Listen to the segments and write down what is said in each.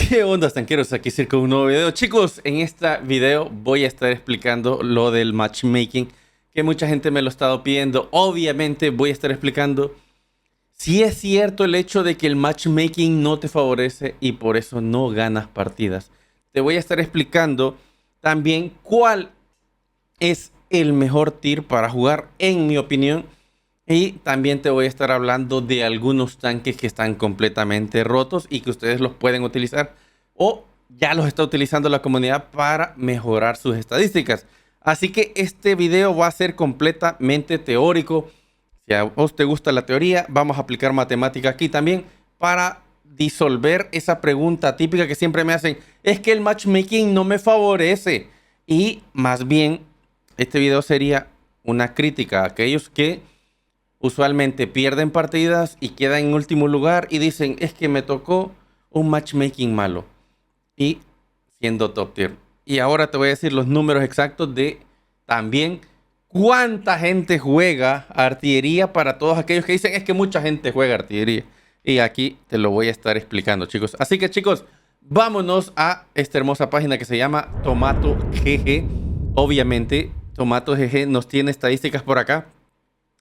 ¿Qué onda, estanqueros? Aquí Circo, un nuevo video. Chicos, en este video voy a estar explicando lo del matchmaking, que mucha gente me lo ha estado pidiendo. Obviamente voy a estar explicando si es cierto el hecho de que el matchmaking no te favorece y por eso no ganas partidas. Te voy a estar explicando también cuál es el mejor tier para jugar, en mi opinión. Y también te voy a estar hablando de algunos tanques que están completamente rotos y que ustedes los pueden utilizar o ya los está utilizando la comunidad para mejorar sus estadísticas. Así que este video va a ser completamente teórico. Si a vos te gusta la teoría, vamos a aplicar matemática aquí también para disolver esa pregunta típica que siempre me hacen. Es que el matchmaking no me favorece. Y más bien, este video sería una crítica a aquellos que usualmente pierden partidas y quedan en último lugar y dicen, es que me tocó un matchmaking malo y siendo top tier. Y ahora te voy a decir los números exactos de también cuánta gente juega artillería para todos aquellos que dicen, es que mucha gente juega artillería. Y aquí te lo voy a estar explicando, chicos. Así que, chicos, vámonos a esta hermosa página que se llama Tomato GG. Obviamente, Tomato GG nos tiene estadísticas por acá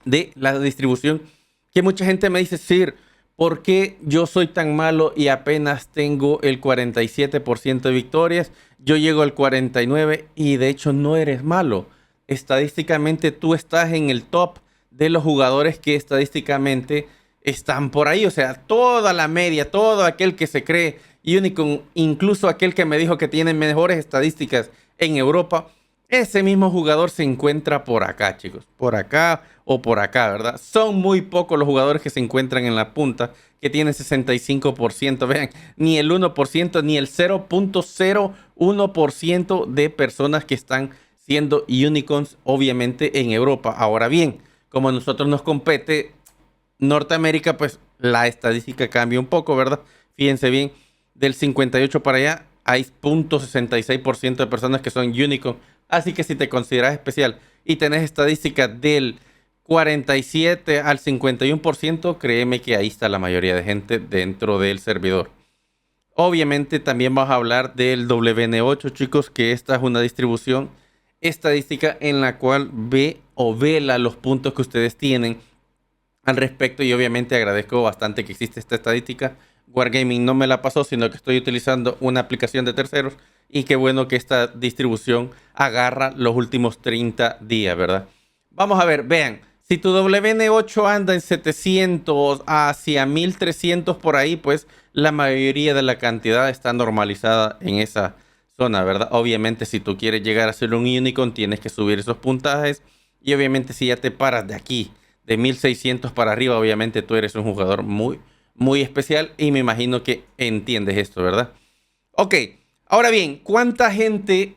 de la distribución, que mucha gente me dice, Sir, ¿por qué yo soy tan malo y apenas tengo el 47% de victorias? Yo llego al 49% y de hecho no eres malo. Estadísticamente tú estás en el top de los jugadores que estadísticamente están por ahí. O sea, toda la media, todo aquel que se cree Unicorn, incluso aquel que me dijo que tiene mejores estadísticas en Europa, ese mismo jugador se encuentra por acá, chicos. Por acá o por acá, ¿verdad? Son muy pocos los jugadores que se encuentran en la punta, que tienen 65%. Vean, ni el 1%, ni el 0.01% de personas que están siendo unicorns, obviamente, en Europa. Ahora bien, como a nosotros nos compete Norteamérica, pues la estadística cambia un poco, ¿verdad? Fíjense bien, del 58 para allá hay 0.66% de personas que son unicorn. Así que si te consideras especial y tenés estadísticas del 47 al 51%, créeme que ahí está la mayoría de gente dentro del servidor. Obviamente también vamos a hablar del WN8, chicos, que esta es una distribución estadística en la cual ve o vela los puntos que ustedes tienen al respecto, y obviamente agradezco bastante que existe esta estadística. Wargaming no me la pasó, sino que estoy utilizando una aplicación de terceros, y qué bueno que esta distribución agarra los últimos 30 días, ¿verdad? Vamos a ver, vean, si tu WN8 anda en 700 hacia 1300 por ahí, pues la mayoría de la cantidad está normalizada en esa zona, ¿verdad? Obviamente si tú quieres llegar a ser un unicorn tienes que subir esos puntajes, y obviamente si ya te paras de aquí, de 1600 para arriba, obviamente tú eres un jugador muy especial, y me imagino que entiendes esto, ¿verdad? Ok, ahora bien, ¿cuánta gente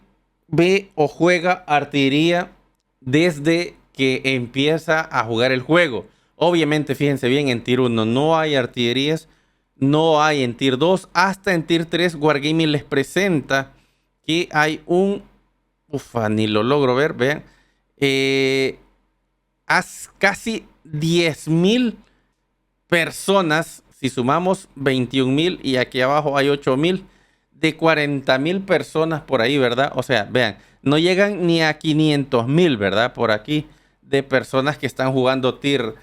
ve o juega artillería desde que empieza a jugar el juego? Obviamente, fíjense bien, en Tier 1 no hay artillerías, no hay en Tier 2, hasta en Tier 3 Wargaming les presenta que hay un... Ufa, ni lo logro ver, vean. Casi 10.000 personas, si sumamos 21.000 y aquí abajo hay 8.000, de 40.000 personas por ahí, ¿verdad? O sea, vean, no llegan ni a 500.000, ¿verdad? Por aquí, de personas que están jugando tier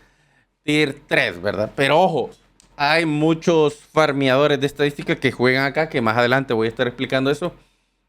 3, ¿verdad? Pero ojo, hay muchos farmeadores de estadística que juegan acá, que más adelante voy a estar explicando eso.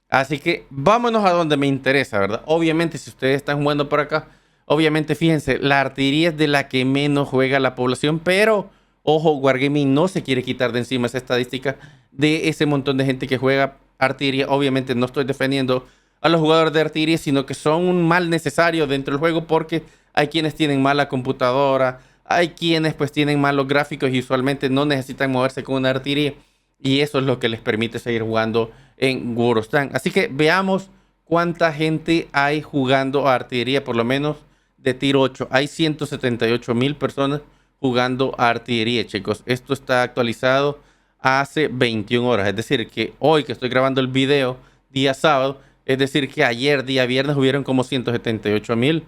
Así que vámonos a donde me interesa, ¿verdad? Obviamente, si ustedes están jugando por acá, obviamente, fíjense, la artillería es de la que menos juega la población, pero ojo, Wargaming no se quiere quitar de encima esa estadística de ese montón de gente que juega artillería. Obviamente no estoy defendiendo a los jugadores de artillería, sino que son un mal necesario dentro del juego, porque hay quienes tienen mala computadora, hay quienes pues tienen malos gráficos y usualmente no necesitan moverse con una artillería, y eso es lo que les permite seguir jugando en World of Tanks. Así que veamos cuánta gente hay jugando a artillería, por lo menos de Tier 8. Hay 178.000 personas jugando a artillería, chicos. Esto está actualizado hace 21 horas. Es decir, que hoy que estoy grabando el video, día sábado, es decir, que ayer, día viernes, hubieron como 178.000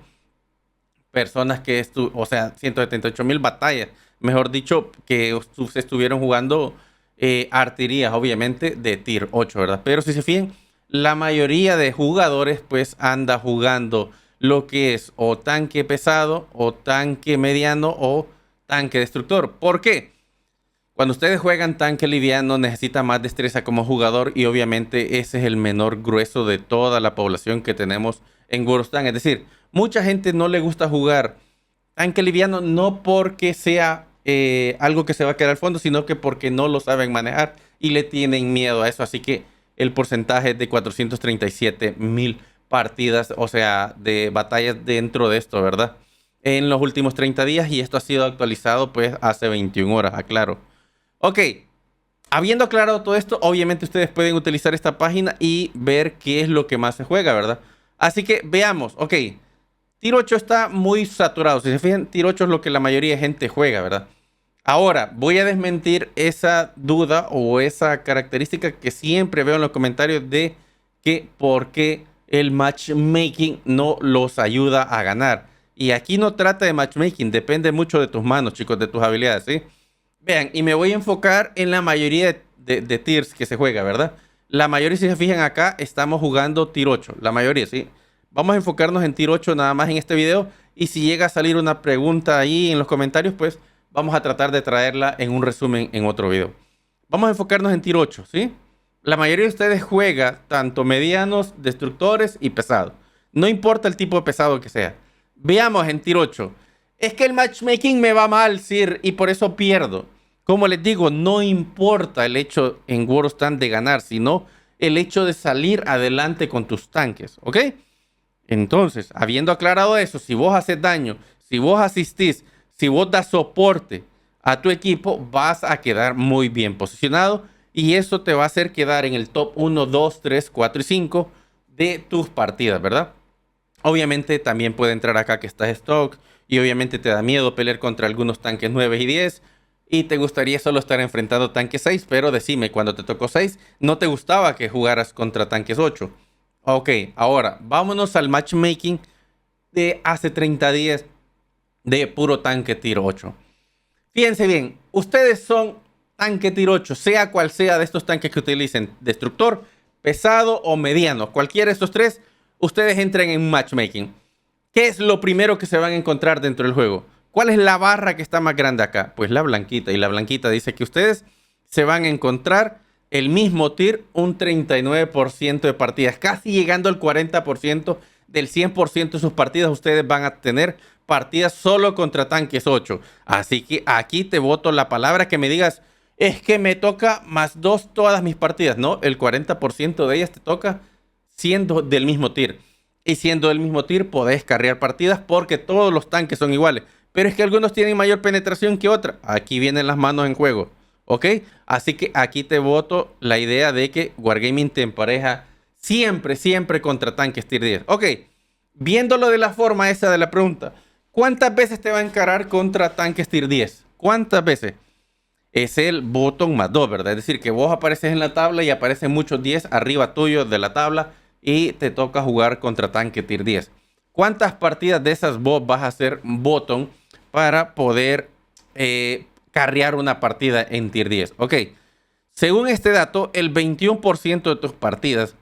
personas que o sea, 178.000 batallas, mejor dicho, que se estuvieron jugando artillerías, obviamente, de tier 8, ¿verdad? Pero si se fijan, la mayoría de jugadores pues anda jugando lo que es o tanque pesado, o tanque mediano, o tanque destructor. ¿Por qué? Cuando ustedes juegan tanque liviano necesita más destreza como jugador y obviamente ese es el menor grueso de toda la población que tenemos en World of Tanks. Es decir, mucha gente no le gusta jugar tanque liviano no porque sea algo que se va a quedar al fondo, sino que porque no lo saben manejar y le tienen miedo a eso. Así que el porcentaje es de 437,000 partidas, o sea, de batallas dentro de esto, ¿verdad? En los últimos 30 días y esto ha sido actualizado pues hace 21 horas, aclaro. Ok, habiendo aclarado todo esto, obviamente ustedes pueden utilizar esta página y ver qué es lo que más se juega, ¿verdad? Así que veamos, ok. Tier 8 está muy saturado. Si se fijan, Tier 8 es lo que la mayoría de gente juega, ¿verdad? Ahora, voy a desmentir esa duda o esa característica que siempre veo en los comentarios de que por qué el matchmaking no los ayuda a ganar. Y aquí no trata de matchmaking, depende mucho de tus manos, chicos, de tus habilidades, ¿sí? Vean, y me voy a enfocar en la mayoría de tiers que se juega, ¿verdad? La mayoría, si se fijan acá, estamos jugando Tier 8. La mayoría, ¿sí? Vamos a enfocarnos en Tier 8 nada más en este video. Y si llega a salir una pregunta ahí en los comentarios, pues vamos a tratar de traerla en un resumen en otro video. Vamos a enfocarnos en Tier 8, ¿sí? La mayoría de ustedes juega tanto medianos, destructores y pesados. No importa el tipo de pesado que sea. Veamos en Tier 8. Es que el matchmaking me va mal, Sir, y por eso pierdo. Como les digo, no importa el hecho en World of Tanks de ganar, sino el hecho de salir adelante con tus tanques, ¿ok? Entonces, habiendo aclarado eso, si vos haces daño, si vos asistís, si vos das soporte a tu equipo, vas a quedar muy bien posicionado y eso te va a hacer quedar en el top 1, 2, 3, 4 y 5 de tus partidas, ¿verdad? Obviamente también puede entrar acá que estás stock y obviamente te da miedo pelear contra algunos tanques 9 y 10 y te gustaría solo estar enfrentando tanques 6, pero decime, cuando te tocó 6, no te gustaba que jugaras contra tanques 8. Ok, ahora vámonos al matchmaking de hace 30 días de puro tanque tier 8. Fíjense bien, ustedes son tanque tier 8, sea cual sea de estos tanques que utilicen, destructor, pesado o mediano, cualquiera de estos tres, ustedes entren en matchmaking. ¿Qué es lo primero que se van a encontrar dentro del juego? ¿Cuál es la barra que está más grande acá? Pues la blanquita, y la blanquita dice que ustedes se van a encontrar el mismo tier, un 39% de partidas, casi llegando al 40% del 100% de sus partidas. Ustedes van a tener partidas solo contra tanques 8. Así que aquí te voto la palabra que me digas, es que me toca más 2 todas mis partidas. No, el 40% de ellas te toca siendo del mismo tier. Y siendo del mismo tier podés carrear partidas porque todos los tanques son iguales. Pero es que algunos tienen mayor penetración que otras. Aquí vienen las manos en juego. ¿Ok? Así que aquí te voto la idea de que Wargaming te empareja siempre, siempre contra tanques tier 10. Ok, viéndolo de la forma esa de la pregunta, ¿cuántas veces te va a encarar contra tanques tier 10? ¿Cuántas veces? Es el botón más 2, ¿verdad? Es decir, que vos apareces en la tabla y aparecen muchos 10 arriba tuyo de la tabla y te toca jugar contra tanque tier 10. ¿Cuántas partidas de esas vos vas a hacer botón para poder carrear una partida en tier 10? Ok, según este dato, el 21% de tus partidas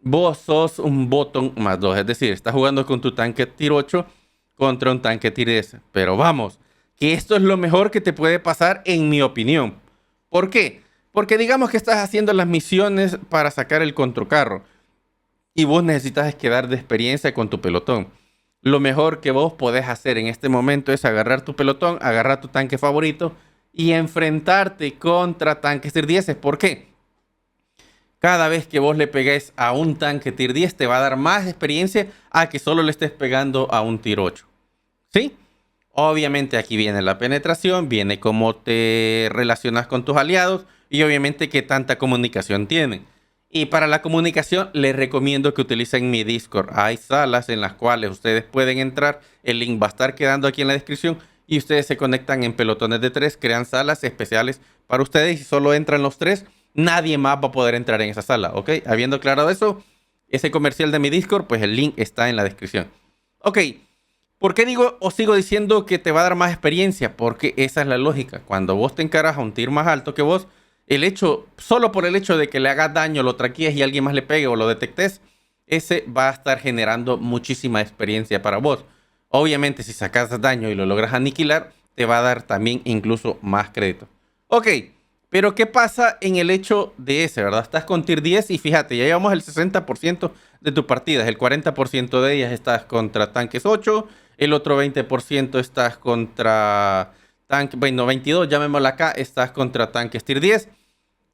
vos sos un botón más 2. Es decir, estás jugando con tu tanque tier 8 contra un tanque tier 10. Pero vamos, que esto es lo mejor que te puede pasar en mi opinión. ¿Por qué? Porque digamos que estás haciendo las misiones para sacar el controcarro y vos necesitas quedar de experiencia con tu pelotón. Lo mejor que vos podés hacer en este momento es agarrar tu pelotón, agarrar tu tanque favorito y enfrentarte contra tanques tier 10. ¿Por qué? Cada vez que vos le pegues a un tanque tier 10 te va a dar más experiencia a que solo le estés pegando a un tier 8. ¿Sí? Obviamente aquí viene la penetración, viene cómo te relacionas con tus aliados y obviamente qué tanta comunicación tienen. Y para la comunicación les recomiendo que utilicen mi Discord. Hay salas en las cuales ustedes pueden entrar. El link va a estar quedando aquí en la descripción. Y ustedes se conectan en pelotones de 3. Crean salas especiales para ustedes. Y solo entran los 3. Nadie más va a poder entrar en esa sala. ¿Ok? Habiendo aclarado eso, ese comercial de mi Discord, pues el link está en la descripción. Ok. ¿Por qué digo o sigo diciendo que te va a dar más experiencia? Porque esa es la lógica. Cuando vos te encaras a un tier más alto que vos, solo por el hecho de que le hagas daño, lo traquees y alguien más le pegue o lo detectes, ese va a estar generando muchísima experiencia para vos. Obviamente, si sacas daño y lo logras aniquilar, te va a dar también incluso más crédito. Ok, pero ¿qué pasa en el hecho de ese, verdad? Estás con tier 10 y fíjate, ya llevamos el 60% de tus partidas. El 40% de ellas estás contra tanques 8, el otro 20% estás contra tanque, bueno, 22, llamémoslo acá, estás contra tanques tier 10.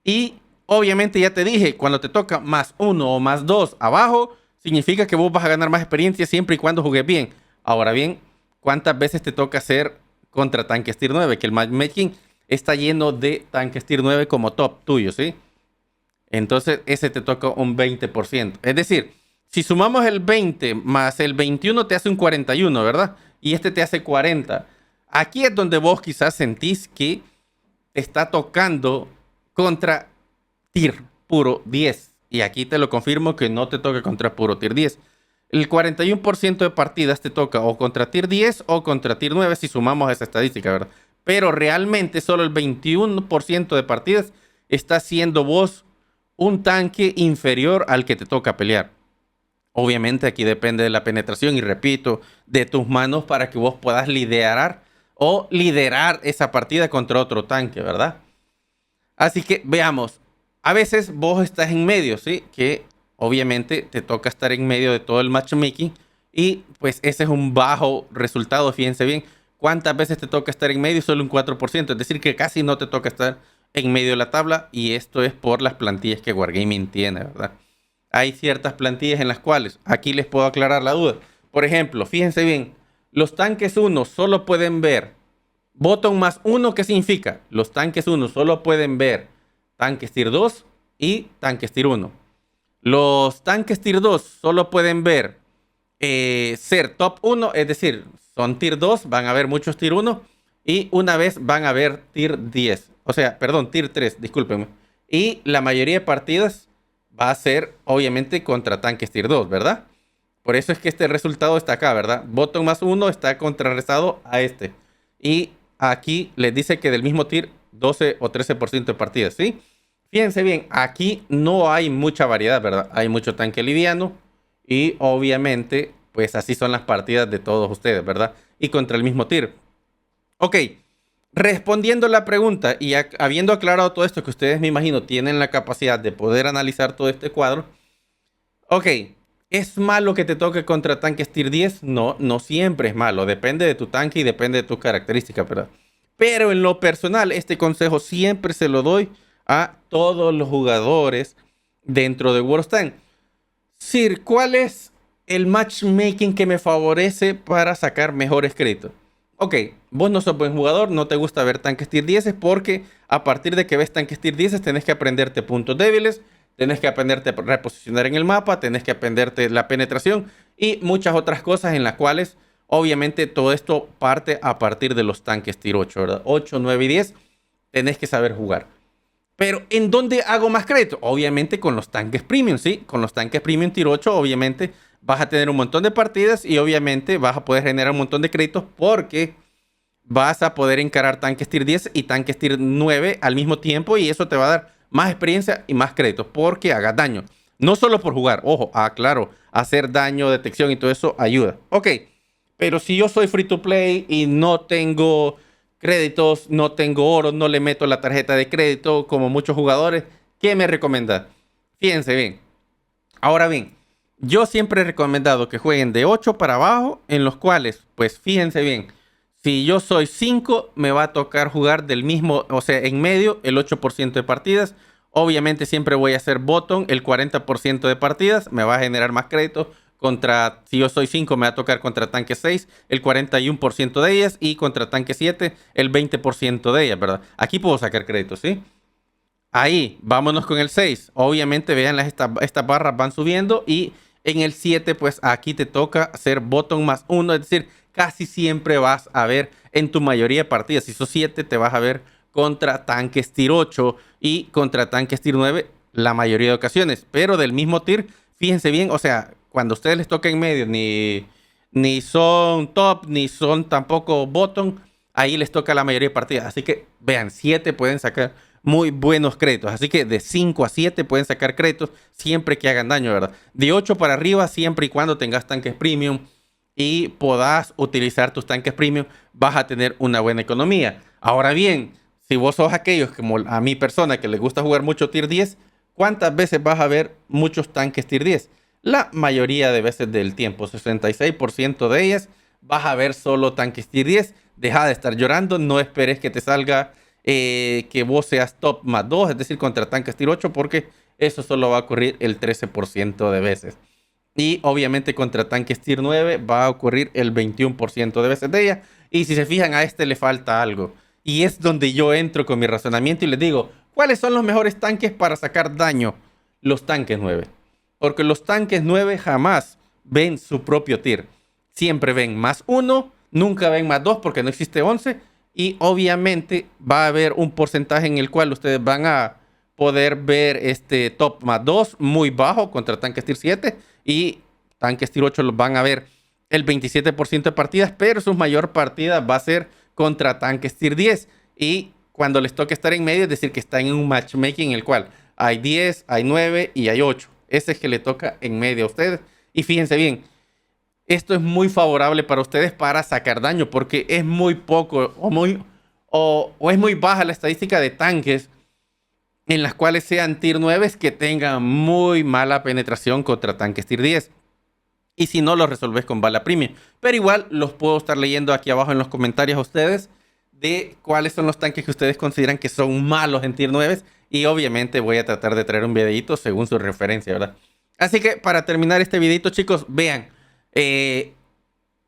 Y obviamente ya te dije, cuando te toca más 1 o más 2 abajo, significa que vos vas a ganar más experiencia siempre y cuando jugues bien. Ahora bien, ¿cuántas veces te toca hacer contra tanques tier 9? Que el matchmaking está lleno de tanques tier 9 como top tuyo, ¿sí? Entonces ese te toca un 20%. Es decir, si sumamos el 20 más el 21 te hace un 41, ¿verdad? Y este te hace 40. Aquí es donde vos quizás sentís que te está tocando contra tier puro 10. Y aquí te lo confirmo que no te toca contra puro tier 10. El 41% de partidas te toca o contra tier 10 o contra tier 9 si sumamos esa estadística, ¿verdad? Pero realmente solo el 21% de partidas está siendo vos un tanque inferior al que te toca pelear. Obviamente aquí depende de la penetración y repito, de tus manos para que vos puedas liderar o liderar esa partida contra otro tanque, ¿verdad? Así que veamos, a veces vos estás en medio, ¿sí? Que obviamente te toca estar en medio de todo el matchmaking y pues ese es un bajo resultado, fíjense bien. ¿Cuántas veces te toca estar en medio? Solo un 4%, es decir que casi no te toca estar en medio de la tabla y esto es por las plantillas que Wargaming tiene, ¿verdad? Hay ciertas plantillas en las cuales, aquí les puedo aclarar la duda. Por ejemplo, fíjense bien, los tanques 1 solo pueden ver botón más 1, ¿qué significa? Los tanques 1 solo pueden ver tanques tier 2 y tanques tier 1. Los tanques tier 2 solo pueden ver ser top 1, es decir, son tier 2, van a ver muchos tier 1 y una vez van a ver tier 10. O sea, perdón, tier 3, discúlpenme. Y la mayoría de partidas va a ser obviamente contra tanques tier 2, ¿verdad? Por eso es que este resultado está acá, ¿verdad? Botón más 1 está contrarrestado a este. Y aquí les dice que del mismo tier 12 o 13% de partidas, ¿sí? Fíjense bien, aquí no hay mucha variedad, ¿verdad? Hay mucho tanque liviano y obviamente, pues así son las partidas de todos ustedes, ¿verdad? Y contra el mismo tier. Ok, respondiendo la pregunta y habiendo aclarado todo esto que ustedes me imagino tienen la capacidad de poder analizar todo este cuadro. Ok, ¿es malo que te toque contra tanques tier 10? No, no siempre es malo. Depende de tu tanque y depende de tus características, ¿verdad? Pero en lo personal, este consejo siempre se lo doy a todos los jugadores dentro de World of Tanks. Sir, ¿cuál es el matchmaking que me favorece para sacar mejores créditos? Ok, vos no sos buen jugador, no te gusta ver tanques tier 10 porque a partir de que ves tanques tier 10 tenés que aprenderte puntos débiles, tenés que aprenderte a reposicionar en el mapa, tenés que aprenderte la penetración y muchas otras cosas en las cuales obviamente todo esto parte a partir de los tanques tier 8, ¿verdad? 8, 9 y 10 tenés que saber jugar. Pero ¿en dónde hago más crédito? Obviamente con los tanques premium, ¿sí? Con los tanques premium tier 8 obviamente vas a tener un montón de partidas y obviamente vas a poder generar un montón de créditos porque vas a poder encarar tanques tier 10 y tanques tier 9 al mismo tiempo y eso te va a dar más experiencia y más créditos porque hagas daño. No solo por jugar, ojo, claro, hacer daño, detección y todo eso ayuda. Ok, pero si yo soy free to play y no tengo créditos, no tengo oro, no le meto la tarjeta de crédito como muchos jugadores, ¿qué me recomienda? Fíjense bien. Ahora bien, yo siempre he recomendado que jueguen de 8 para abajo, en los cuales, pues fíjense bien, si yo soy 5, me va a tocar jugar del mismo, o sea, en medio, el 8% de partidas. Obviamente siempre voy a hacer bottom, el 40% de partidas, me va a generar más crédito. Contra, si yo soy 5, me va a tocar contra tanque 6, el 41% de ellas, y contra tanque 7, el 20% de ellas, ¿verdad? Aquí puedo sacar créditos, ¿sí? Ahí, vámonos con el 6. Obviamente, vean, estas barras van subiendo y en el 7, pues aquí te toca hacer bottom más 1, es decir, casi siempre vas a ver en tu mayoría de partidas. Si sos 7, te vas a ver contra tanques tier 8 y contra tanques tier 9 la mayoría de ocasiones. Pero del mismo tier, fíjense bien, o sea, cuando a ustedes les toca en medio, ni son top, ni son tampoco bottom, ahí les toca la mayoría de partidas. Así que vean, 7 pueden sacar muy buenos créditos. Así que de 5 a 7 pueden sacar créditos siempre que hagan daño, ¿verdad? De 8 para arriba, siempre y cuando tengas tanques premium y puedas utilizar tus tanques premium, vas a tener una buena economía. Ahora bien, si vos sos aquellos como a mi persona que les gusta jugar mucho tier 10, ¿cuántas veces vas a ver muchos tanques tier 10? La mayoría de veces del tiempo, 66% de ellas, vas a ver solo tanques tier 10. Deja de estar llorando, no esperes que te salga que vos seas top más 2, es decir, contra tanques tier 8, porque eso solo va a ocurrir el 13% de veces. Y obviamente contra tanques tier 9 va a ocurrir el 21% de veces de ella. Y si se fijan, a este le falta algo. Y es donde yo entro con mi razonamiento y les digo, ¿cuáles son los mejores tanques para sacar daño? Los tanques 9. Porque los tanques 9 jamás ven su propio tier. Siempre ven más 1, nunca ven más 2 porque no existe 11. Y obviamente va a haber un porcentaje en el cual ustedes van a poder ver este top más 2 muy bajo contra tanques tier 7. Y tanques tier 8 los van a ver el 27% de partidas, pero su mayor partida va a ser contra tanques tier 10. Y cuando les toque estar en medio, es decir, que están en un matchmaking en el cual hay 10, hay 9 y hay 8. Ese es que le toca en medio a ustedes. Y fíjense bien, esto es muy favorable para ustedes para sacar daño, porque es muy poco o es muy baja la estadística de tanques en las cuales sean tier 9 que tengan muy mala penetración contra tanques tier 10. Y si no, los resolves con bala premium. Pero igual los puedo estar leyendo aquí abajo en los comentarios a ustedes de cuáles son los tanques que ustedes consideran que son malos en tier 9. Y obviamente voy a tratar de traer un videito según su referencia, ¿verdad? Así que para terminar este videito, chicos, vean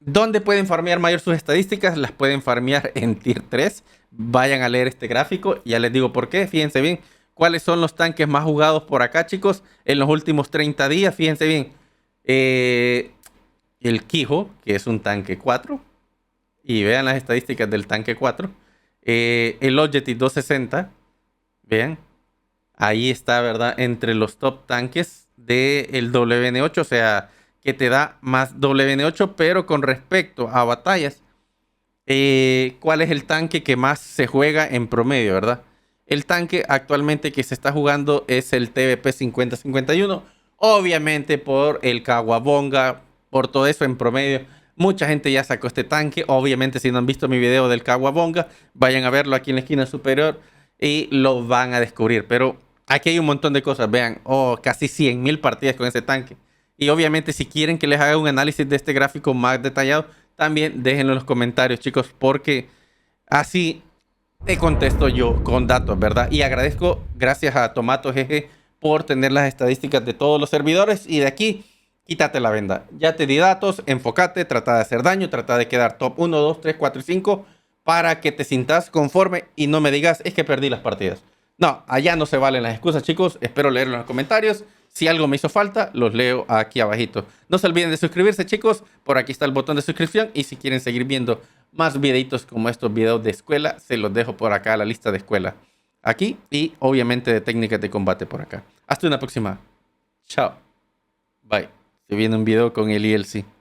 dónde pueden farmear mayor sus estadísticas. Las pueden farmear en tier 3. Vayan a leer este gráfico. Ya les digo por qué. Fíjense bien cuáles son los tanques más jugados por acá, chicos, en los últimos 30 días. Fíjense bien. El Quijo, que es un tanque 4. Y vean las estadísticas del tanque 4. El Logitech 260. Vean. Ahí está, ¿verdad? Entre los top tanques del WN8. O sea, que te da más WN8. Pero con respecto a batallas, ¿cuál es el tanque que más se juega en promedio, verdad? El tanque actualmente que se está jugando es el TVP 5051. Obviamente por el Kawabonga, por todo eso en promedio. Mucha gente ya sacó este tanque. Obviamente si no han visto mi video del Kawabonga, vayan a verlo aquí en la esquina superior y lo van a descubrir. Pero aquí hay un montón de cosas. Vean, casi 100.000 partidas con ese tanque. Y obviamente si quieren que les haga un análisis de este gráfico más detallado, también déjenlo en los comentarios, chicos, porque así te contesto yo con datos, ¿verdad? Y agradezco, gracias a Tomato GG, por tener las estadísticas de todos los servidores. Y de aquí, quítate la venda. Ya te di datos, enfócate, trata de hacer daño, trata de quedar top 1, 2, 3, 4 y 5 para que te sientas conforme y no me digas, es que perdí las partidas. No, allá no se valen las excusas, chicos. Espero leerlo en los comentarios. Si algo me hizo falta, los leo aquí abajito. No se olviden de suscribirse, chicos. Por aquí está el botón de suscripción. Y si quieren seguir viendo más videitos como estos videos de escuela, se los dejo por acá a la lista de escuela. Aquí y obviamente de técnicas de combate por acá. Hasta una próxima. Chao. Bye. Se viene un video con el ILC.